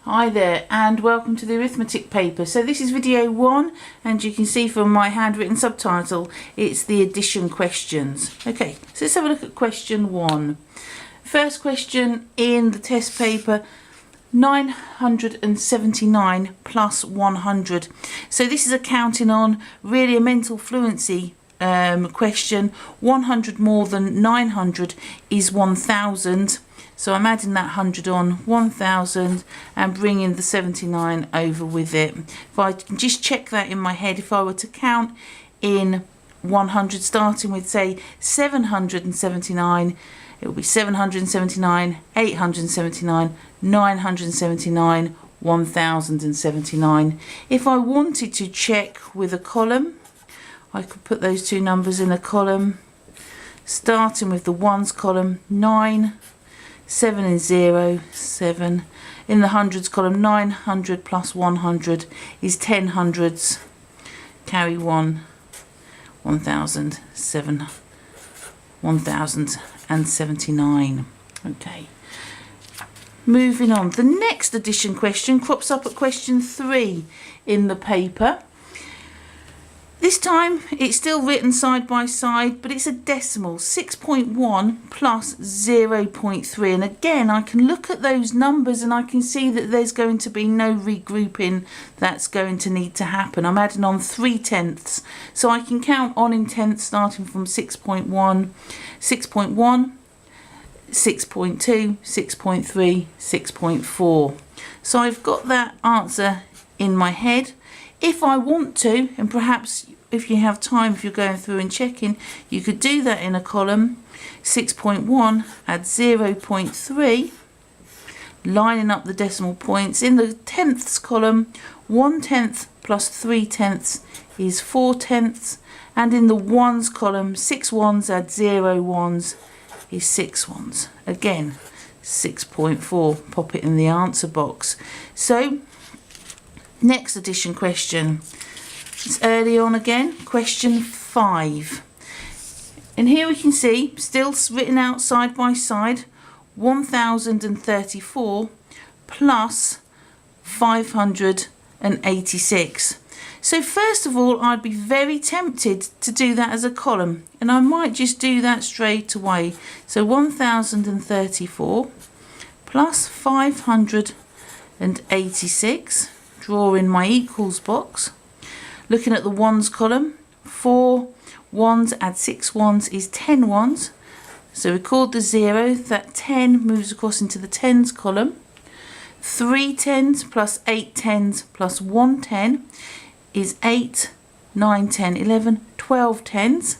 Hi there and welcome to the arithmetic paper. So this is video 1 and you can see from my handwritten subtitle it's the addition questions. Okay, so let's have a look at question 1. First question in the test paper, 979 plus 100. So this is a counting on, really a mental fluency question. 100 more than 900 is 1000. So I'm adding that 100 on, 1000, and bringing the 79 over with it. If I can just check that in my head, if I were to count in 100, starting with, say, 779, it would be 779, 879, 979, 1079. If I wanted to check with a column, I could put those two numbers in a column, starting with the ones column, 9, 7 and 0, 7. In the hundreds column, 900 plus 100 is 10 hundreds. Carry 1, 1079. Okay. Moving on. The next addition question crops up at question 3 in the paper. This time it's still written side by side, but it's a decimal, 6.1 plus 0.3. And again, I can look at those numbers and I can see that there's going to be no regrouping that's going to need to happen. I'm adding on 3/10. So I can count on in tenths starting from 6.1, 6.1, 6.2, 6.3, 6.4. So I've got that answer in my head. If I want to, and perhaps if you have time, if you're going through and checking, you could do that in a column. 6.1 add 0.3, lining up the decimal points. In the tenths column, 1/10 plus 3/10 is 4/10, and in the ones column, 6 ones add 0 ones is 6 ones. Again, 6.4. Pop it in the answer box. So next addition question, it's early on again, question 5. And here we can see, still written out side by side, 1034 plus 586. So first of all, I'd be very tempted to do that as a column, and I might just do that straight away. So 1034 plus 586. Draw in my equals box. Looking at the ones column, 4 ones add 6 ones is 10 ones. So record the 0, that 10 moves across into the tens column. 3 tens plus 8 tens plus 1 10 is 8, 9, 10, 11, 12 tens.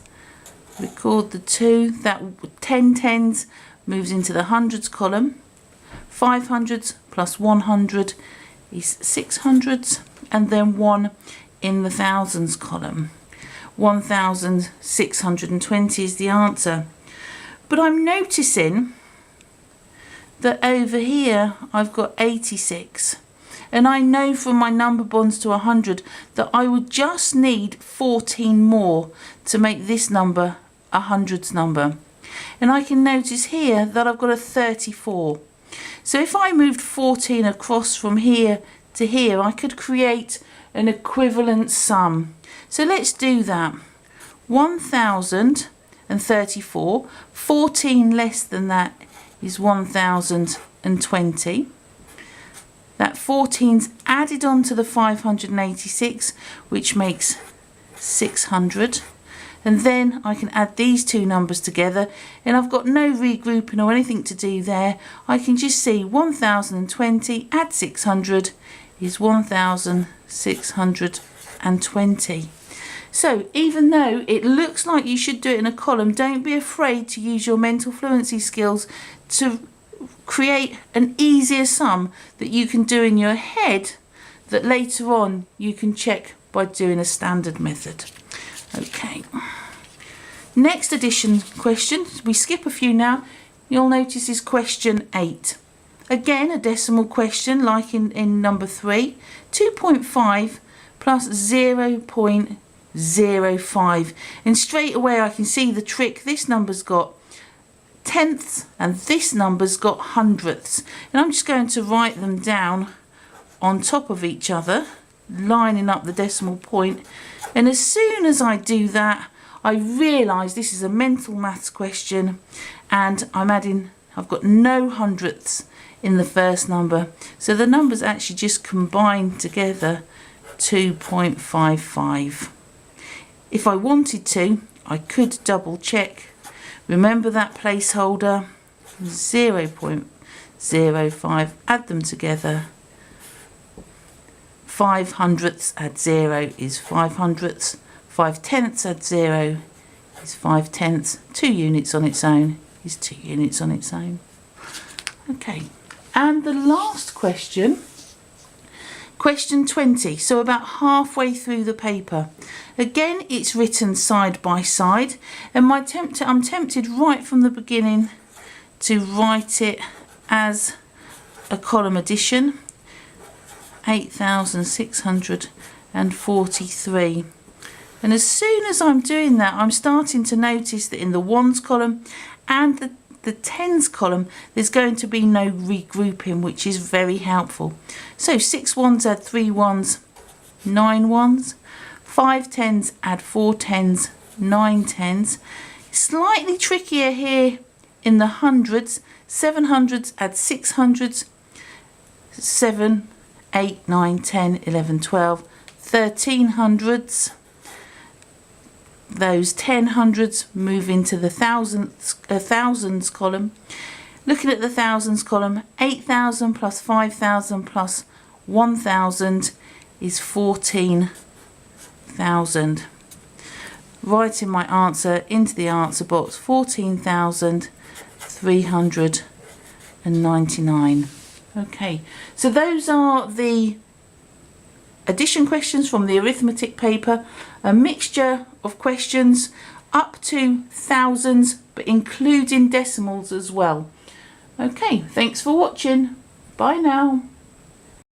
Record the 2, that 10 tens moves into the hundreds column. 5 hundreds plus 100 is 600s, and then 1 in the thousands column. 1620 is the answer. But I'm noticing that over here I've got 86, and I know from my number bonds to 100 that I would just need 14 more to make this number a hundreds number. And I can notice here that I've got a 34. So if I moved 14 across from here to here, I could create an equivalent sum. So let's do that. 1034, 14 less than that is 1020. That 14's added on to the 586, which makes 600. And then I can add these two numbers together, and I've got no regrouping or anything to do there. I can just see 1020 add 600 is 1620. So even though it looks like you should do it in a column, don't be afraid to use your mental fluency skills to create an easier sum that you can do in your head that later on you can check by doing a standard method. Okay, next addition question, we skip a few now, you'll notice is question 8. Again, a decimal question like in number 3, 2.5 plus 0.05. And straight away I can see the trick. This number's got tenths and this number's got hundredths. And I'm just going to write them down on top of each other, lining up the decimal point. And as soon as I do that, I realise this is a mental maths question, and I've got no hundredths in the first number. So the numbers actually just combine together 2.55. If I wanted to, I could double check. Remember that placeholder, 0.05, add them together. 5 hundredths add 0 is 5 hundredths. 5 tenths add 0 is 5 tenths. 2 units on its own is 2 units on its own. Okay, and the last question, question 20, so about halfway through the paper. Again, it's written side by side, and I'm tempted right from the beginning to write it as a column addition, 8,643. And as soon as I'm doing that, I'm starting to notice that in the ones column and the tens column, there's going to be no regrouping, which is very helpful. So 6 ones add 3 ones, 9 ones. 5 tens add 4 tens, 9 tens. Slightly trickier here in the hundreds. 7 hundreds add 6 hundreds. 7, 8, 9, 10, 11, 12, 13 hundreds. Those 10 hundreds move into the thousands column. Looking at the thousands column, 8,000 plus 5,000 plus 1,000 is 14,000. Writing my answer into the answer box, 14,399. Okay, so those are the addition questions from the arithmetic paper, a mixture of questions up to thousands, but including decimals as well. Okay, thanks for watching. Bye now.